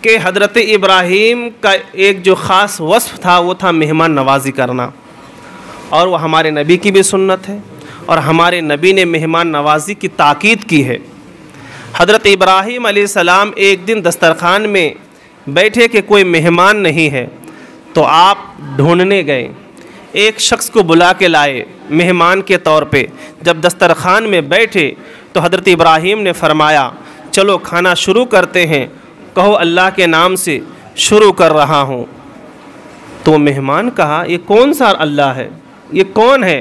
कि हज़रत इब्राहीम का एक जो ख़ास वस्फ़ था वो था मेहमान नवाज़ी करना, और वो हमारे नबी की भी सुन्नत है और हमारे नबी ने मेहमान नवाज़ी की ताकीद की है। हज़रत इब्राहीम अलैहिस्सलाम एक दिन दस्तरखान में बैठे कि कोई मेहमान नहीं है, तो आप ढूंढने गए, एक शख्स को बुला के लाए मेहमान के तौर पे। जब दस्तरखान में बैठे तो हज़रत इब्राहीम ने फरमाया चलो खाना शुरू करते हैं, कहो अल्लाह के नाम से शुरू कर रहा हूँ। तो मेहमान कहा ये कौन सा अल्लाह है, ये कौन है?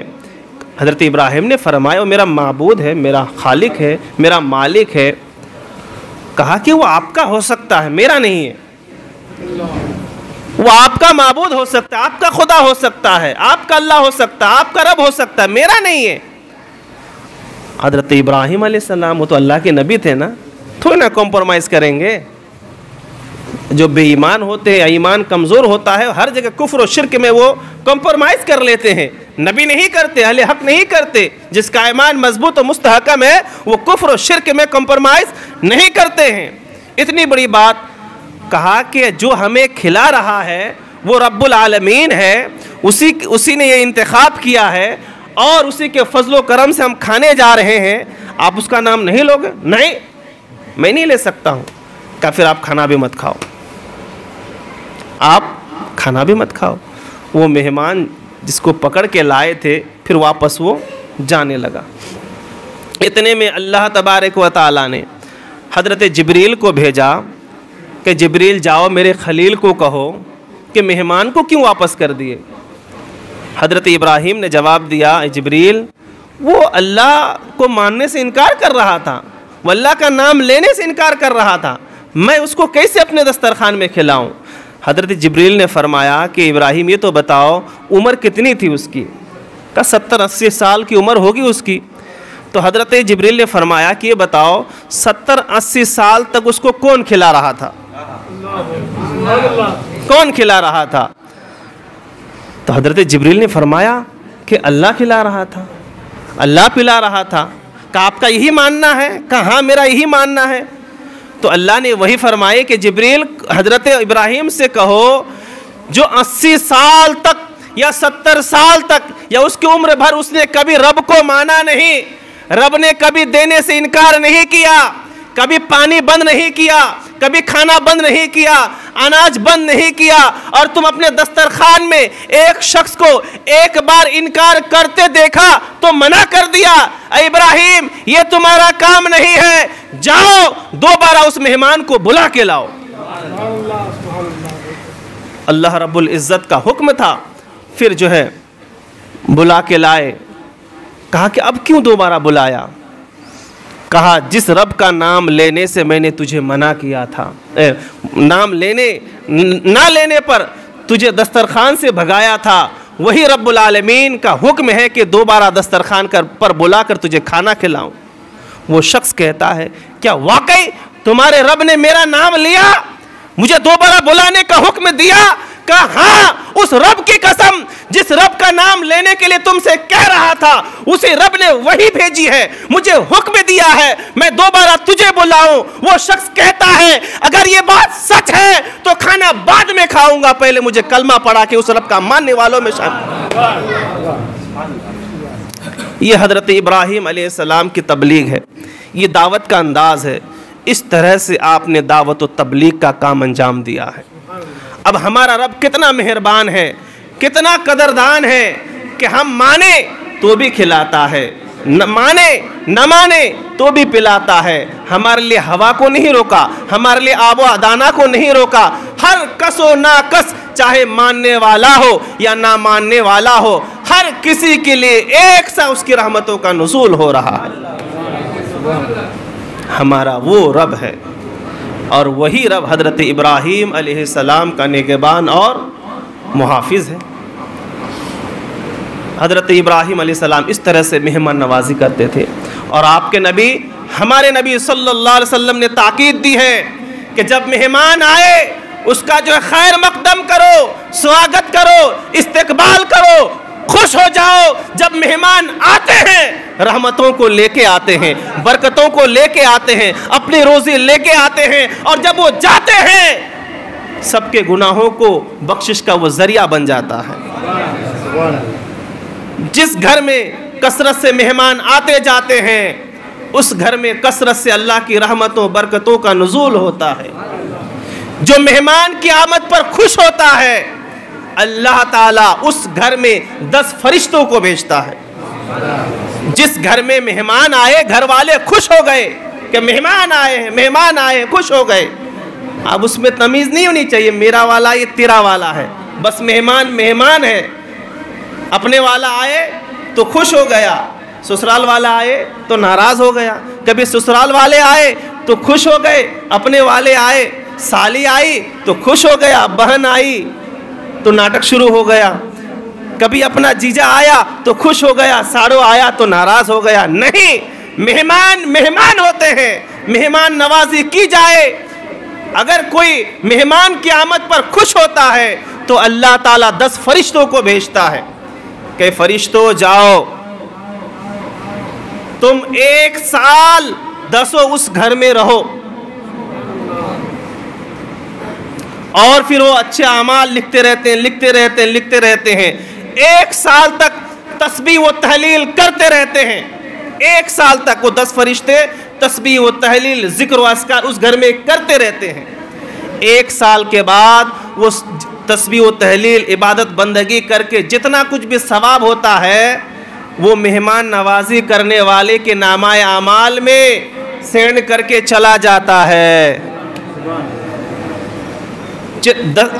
हज़रत इब्राहीम ने फरमाया वो मेरा माबूद है, मेरा खालिक है, मेरा मालिक है। कहा कि वो आपका हो सकता है, मेरा नहीं है। वो आपका माबूद हो सकता है, आपका खुदा हो सकता है, आपका अल्लाह हो सकता है, आपका रब हो सकता है, मेरा नहीं है। हज़रत इब्राहीम अलैहिस्सलाम वो तो अल्लाह के नबी थे ना, थोड़ी ना कॉम्प्रोमाइज़ करेंगे। जो बेईमान होते हैं, ईमान कमज़ोर होता है, हर जगह कुफ्र और शिर्क में वो कॉम्प्रोमाइज़ कर लेते हैं। नबी नहीं करते, अहले हक नहीं करते। जिसका ईमान मजबूत और मुस्तहकम है वो कुफ्र और शिर्क में कॉम्प्रोमाइज़ नहीं करते हैं। इतनी बड़ी बात कहा कि जो हमें खिला रहा है वो रब्बुल आलमीन है, उसी ने ये इंतखाब किया है और उसी के फजलो करम से हम खाने जा रहे हैं। आप उसका नाम नहीं लोगे? नहीं, मैं नहीं ले सकता हूँ। क्या फिर आप खाना भी मत खाओ, आप खाना भी मत खाओ। वो मेहमान जिसको पकड़ के लाए थे फिर वापस वो जाने लगा। इतने में अल्लाह तबारक व तआला ने हज़रत जिब्रील को भेजा कि जिब्रील जाओ मेरे खलील को कहो कि मेहमान को क्यों वापस कर दिए। हज़रत इब्राहीम ने जवाब दिया जिब्रील वो अल्लाह को मानने से इनकार कर रहा था, वो अल्लाह का नाम लेने से इनकार कर रहा था, मैं उसको कैसे अपने दस्तरखान में खिलाऊं। हज़रत जिब्रील ने फरमाया कि इब्राहीम ये तो बताओ उम्र कितनी थी उसकी? का 70-80 साल की उम्र होगी उसकी। तो हज़रत जिब्रील ने फरमाया कि ये बताओ 70-80 साल तक उसको कौन खिला रहा था? कौन खिला रहा था? तो हज़रत जिब्रील ने फरमाया कि अल्लाह खिला रहा था, अल्लाह पिला रहा था। क्या आपका यही मानना है? कहा हाँ मेरा यही मानना है। तो अल्लाह ने वही फरमाए कि जिब्रील हज़रत इब्राहीम से कहो जो 80 साल तक या 70 साल तक या उसकी उम्र भर उसने कभी रब को माना नहीं, रब ने कभी देने से इनकार नहीं किया, कभी पानी बंद नहीं किया, कभी खाना बंद नहीं किया, अनाज बंद नहीं किया, और तुम अपने दस्तरखान में एक शख्स को एक बार इनकार करते देखा तो मना कर दिया। इब्राहीम ये तुम्हारा काम नहीं है, जाओ दोबारा उस मेहमान को बुला के लाओ। अल्लाह रब्बुल इज़्ज़त का हुक्म था। फिर जो है बुला के लाए। कहा कि अब क्यों दोबारा बुलाया? कहा जिस रब का नाम लेने से मैंने तुझे मना किया था, नाम लेने ना लेने पर तुझे दस्तरखान से भगाया था, वही रब्बुल आलमीन का हुक्म है कि दोबारा दस्तरखान पर बुलाकर तुझे खाना खिलाऊं। वो शख्स कहता है क्या वाकई तुम्हारे रब ने मेरा नाम लिया, मुझे दोबारा बुलाने का हुक्म दिया? कहा हाँ, उस रब की कसम जिस रब का नाम लेने के लिए तुमसे कह रहा था उसी रब ने वही भेजी है, मुझे हुक्म दिया है मैं दोबारा तुझे बुलाऊं। वो शख्स कहता है अगर ये बात सच है तो खाना बाद में खाऊंगा, पहले मुझे कलमा पढ़ा के उस रब का मानने वालों में शामिल। ये हज़रत इब्राहीम अलैहिस्सलाम की तबलीग है, ये दावत का अंदाज है। इस तरह से आपने दावत व तबलीग का काम अंजाम दिया है। अब हमारा रब कितना मेहरबान है, कितना कदरदान है कि हम माने तो भी खिलाता है, न माने तो भी पिलाता है। हमारे लिए हवा को नहीं रोका, हमारे लिए आबो अदाना को नहीं रोका। हर कसो ना कस, चाहे मानने वाला हो या ना मानने वाला हो, हर किसी के लिए एक सा उसकी रहमतों का नुज़ूल हो रहा है। हमारा वो रब है और वही रब हज़रत इब्राहीम अलैहिस्सलाम का निगहबान और मुहाफिज है। हज़रत इब्राहीम अलैहिस्सलाम इस तरह से मेहमान नवाजी करते थे। और आपके नबी, हमारे नबी सल्लल्लाहु अलैहि वसल्लम ने ताकीद दी है कि जब मेहमान आए उसका जो है खैर मकदम करो, स्वागत करो, इस्तकबाल करो, खुश हो जाओ। जब मेहमान आते हैं रहमतों को लेके आते हैं, बरकतों को लेके आते हैं, अपनी रोजी लेके आते हैं, और जब वो जाते हैं सबके गुनाहों को बख्शिश का वो ज़रिया बन जाता है। जिस घर में कसरत से मेहमान आते जाते हैं उस घर में कसरत से अल्लाह की रहमतों बरकतों का नुज़ूल होता है। जो मेहमान की आमद पर खुश होता है अल्लाह ताला उस घर में 10 फरिश्तों को भेजता है। जिस घर में मेहमान आए घर वाले खुश हो गए कि मेहमान आए हैं, मेहमान आए, खुश हो गए। अब उसमें तमीज़ नहीं होनी चाहिए मेरा वाला ये तेरा वाला है, बस मेहमान मेहमान है। अपने वाला आए तो खुश हो गया, ससुराल वाला आए तो नाराज़ हो गया। कभी ससुराल वाले आए तो खुश हो गए, अपने वाले आए, साली आई तो खुश हो गया, बहन आई तो नाटक शुरू हो गया। कभी अपना जीजा आया तो खुश हो गया, साड़ो आया तो नाराज़ हो गया। नहीं, मेहमान मेहमान होते हैं, मेहमान नवाजी की जाए। अगर कोई मेहमान की आमद पर खुश होता है तो अल्लाह ताला 10 फरिश्तों को भेजता है कि फरिश्तों जाओ, तुम 1 साल 10 उस घर में रहो और फिर वो अच्छे अमाल लिखते रहते हैं, लिखते रहते हैं, लिखते रहते हैं। 1 साल तक तस्बीह व तहलील करते रहते हैं। 1 साल तक वो 10 फरिश्ते तस्बीह व तहलील जिक्र व अस्कार उस घर में करते रहते हैं। 1 साल के बाद वो तस्बीह व तहलील इबादत बंदगी करके जितना कुछ भी सवाब होता है वो मेहमान नवाजी करने वाले के नामाए आमाल में सेंड करके चला जाता है।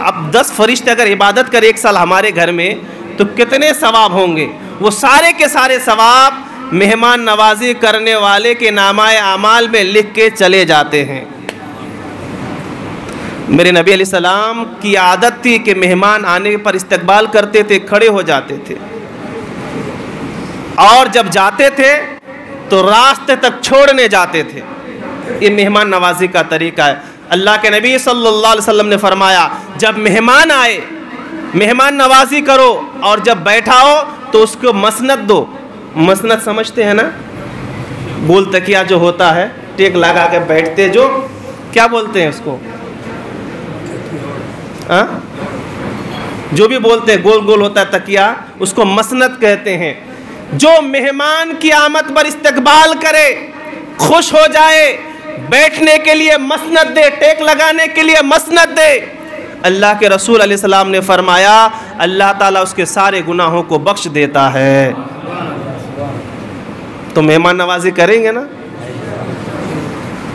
अब 10 फरिश्ते अगर इबादत कर 1 साल हमारे घर में तो कितने सवाब होंगे। वो सारे के सारे सवाब मेहमान नवाजी करने वाले के नामाए आमाल में लिख के चले जाते हैं। मेरे नबी अलैहिस्सलाम की आदत थी कि मेहमान आने पर इस्तकबाल करते थे, खड़े हो जाते थे और जब जाते थे तो रास्ते तक छोड़ने जाते थे। ये मेहमान नवाजी का तरीका है। अल्लाह के नबी सल्लल्लाहु अलैहि वसल्लम ने फरमाया जब मेहमान आए मेहमान नवाजी करो और जब बैठा हो तो उसको मसनद दो। मसनद समझते हैं ना, गोल तकिया जो होता है टेक लगा के बैठते, जो क्या बोलते हैं उसको, जो भी बोलते हैं, गोल गोल होता है तकिया, उसको मसनद कहते हैं। जो मेहमान की आमद पर इस्तकबाल करे, खुश हो जाए, बैठने के लिए मसनद दे, टेक लगाने के लिए मसनद दे। अल्लाह के रसूल अलैहिस्सलाम ने फरमाया अल्लाह ताला उसके सारे गुनाहों को बख्श देता है। तो मेहमान नवाजी करेंगे ना,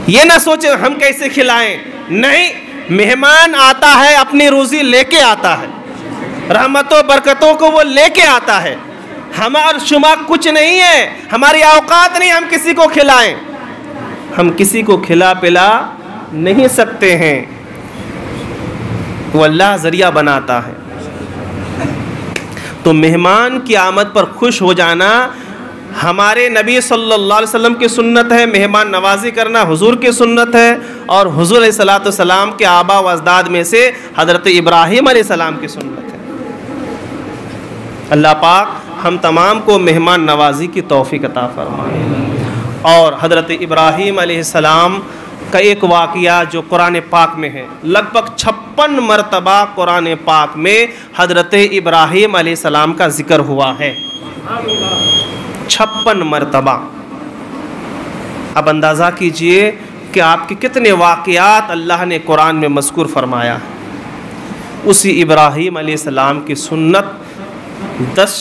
ये ना सोचे हम कैसे खिलाएं। नहीं, मेहमान आता है अपनी रोजी लेके आता है, रहमतों बरकतों को वो लेके आता है। हमारा शुमा कुछ नहीं है, हमारी औकात नहीं हम किसी को खिलाएं। हम किसी को खिला पिला नहीं सकते हैं, वो अल्लाह ज़रिया बनाता है। तो मेहमान की आमद पर खुश हो जाना हमारे नबी सल्लल्लाहु अलैहि वसल्लम की सुन्नत है। मेहमान नवाजी करना हुजूर की सुन्नत है और हुजूर अलैहिस्सलातु वस्सलाम के आबा व अजदाद में से हज़रत इब्राहीम अलैहिस्सलाम की सुन्नत है। अल्लाह पाक हम तमाम को मेहमान नवाजी की तौफीक अता फरमाए। और हज़रत इब्राहीम अलैहिस्सलाम का एक वाक़या जो कुरान पाक में है, लगभग 56 मरतबा कुरान पाक में हज़रत इब्राहीम अलैहिस्सलाम का ज़िक्र हुआ है। 56 मरतबा। अब अंदाज़ा कीजिए कि आपके कितने वाक़यात अल्लाह ने कुरान में मज़कूर फरमाया है। उसी इब्राहीम अलैहिस्सलाम की सुन्नत 10,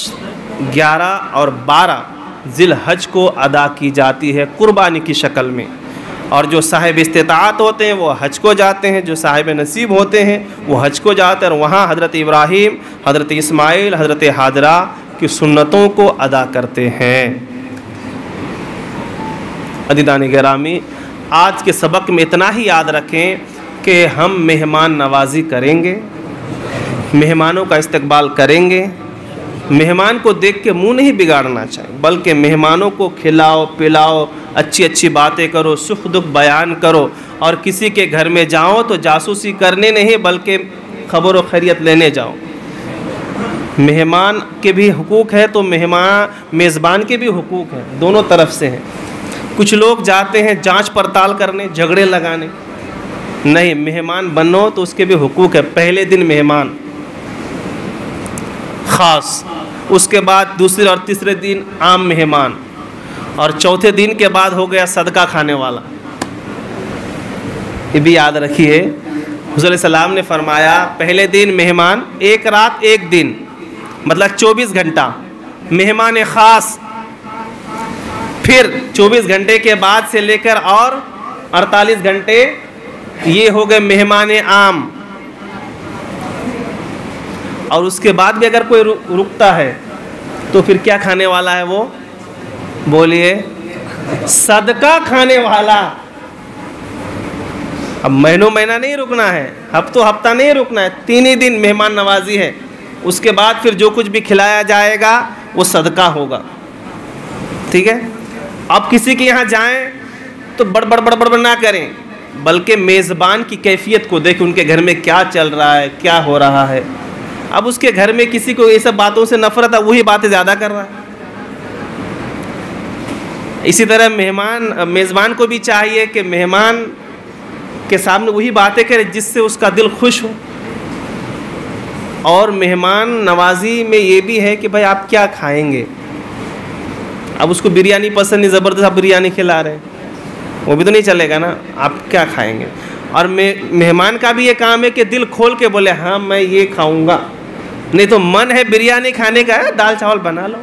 11 और 12 ज़िलहज को अदा की जाती है कुर्बानी की शक्ल में। और जो साहिब इस्तिताअत होते हैं वो हज को जाते हैं, जो साहिब नसीब होते हैं वो हज को जाते हैं और वहाँ हज़रत इब्राहीम, हज़रत इस्माइल, हज़रत हाजरा की सुन्नतों को अदा करते हैं। अदीदान गिरामी, आज के सबक में इतना ही याद रखें कि हम मेहमान नवाजी करेंगे, मेहमानों का इस्तकबाल करेंगे। मेहमान को देख के मुंह नहीं बिगाड़ना चाहिए, बल्कि मेहमानों को खिलाओ पिलाओ, अच्छी अच्छी बातें करो, सुख दुख बयान करो। और किसी के घर में जाओ तो जासूसी करने नहीं बल्कि खबर व खैरियत लेने जाओ। मेहमान के भी हुकूक है तो मेज़बान के भी हुकूक है, दोनों तरफ से हैं। कुछ लोग जाते हैं जांच पड़ताल करने, झगड़े लगाने। नहीं, मेहमान बनो तो उसके भी हुकूक है। पहले दिन मेहमान ख़ास, उसके बाद दूसरे और तीसरे दिन आम मेहमान, और चौथे दिन के बाद हो गया सदका खाने वाला। ये भी याद रखिए, हुज़ूर सलाम ने फरमाया पहले दिन मेहमान, एक रात एक दिन, मतलब 24 घंटा मेहमान ख़ास, फिर 24 घंटे के बाद से लेकर और 48 घंटे ये हो गए मेहमान आम। और उसके बाद भी अगर कोई रुकता है तो फिर क्या खाने वाला है वो? बोलिए, सदका खाने वाला। अब महीनों महीना नहीं रुकना है, हफ्तों हफ्ता नहीं रुकना है, 3 ही दिन मेहमान नवाजी है। उसके बाद फिर जो कुछ भी खिलाया जाएगा वो सदका होगा। ठीक है। अब किसी के यहाँ जाएं तो बड़ ना करें, बल्कि मेज़बान की कैफियत को देखें, उनके घर में क्या चल रहा है, क्या हो रहा है। अब उसके घर में किसी को ये सब बातों से नफरत है, वही बातें ज़्यादा कर रहा है। इसी तरह मेज़बान को भी चाहिए कि मेहमान के सामने वही बातें करे जिससे उसका दिल खुश हो। और मेहमान नवाजी में ये भी है कि भाई आप क्या खाएंगे। अब उसको बिरयानी पसंद नहीं, ज़बरदस्त आप बिरयानी खिला रहे हैं, वो भी तो नहीं चलेगा ना। आप क्या खाएंगे। और मेहमान का भी ये काम है कि दिल खोल के बोले हाँ मैं ये खाऊंगा, नहीं तो मन है बिरयानी खाने का है, दाल चावल बना लो,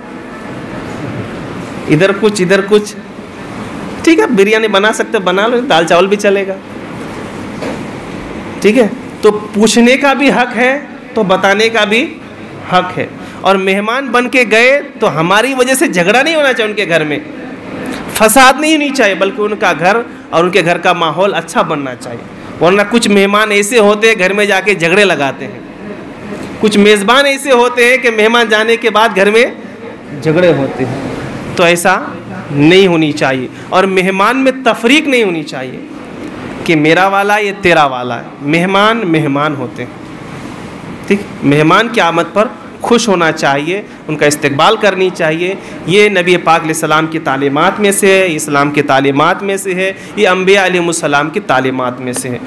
इधर कुछ इधर कुछ। ठीक है, बिरयानी बना सकते बना लो, दाल चावल भी चलेगा। ठीक है। तो पूछने का भी हक है, तो बताने का भी हक है। और मेहमान बन के गए तो हमारी वजह से झगड़ा नहीं होना चाहिए, उनके घर में फसाद नहीं होनी चाहिए, बल्कि उनका घर और उनके घर का माहौल अच्छा बनना चाहिए। वरना कुछ मेहमान ऐसे होते हैं घर में जाके झगड़े लगाते हैं, कुछ मेज़बान ऐसे होते हैं कि मेहमान जाने के बाद घर में झगड़े होते हैं। तो ऐसा नहीं होनी चाहिए। और मेहमान में तफरीक नहीं होनी चाहिए कि मेरा वाला ये तेरा वाला है। मेहमान मेहमान होते हैं। ठीक, मेहमान की आमद पर खुश होना चाहिए, उनका इस्तकबाल करनी चाहिए। ये नबी पाक अलैहिस्सलाम की तालीमात में से है, इस्लाम की तालीमात में से है, ये अंबिया अलैहिमुस्सलाम की तालीमात में से है।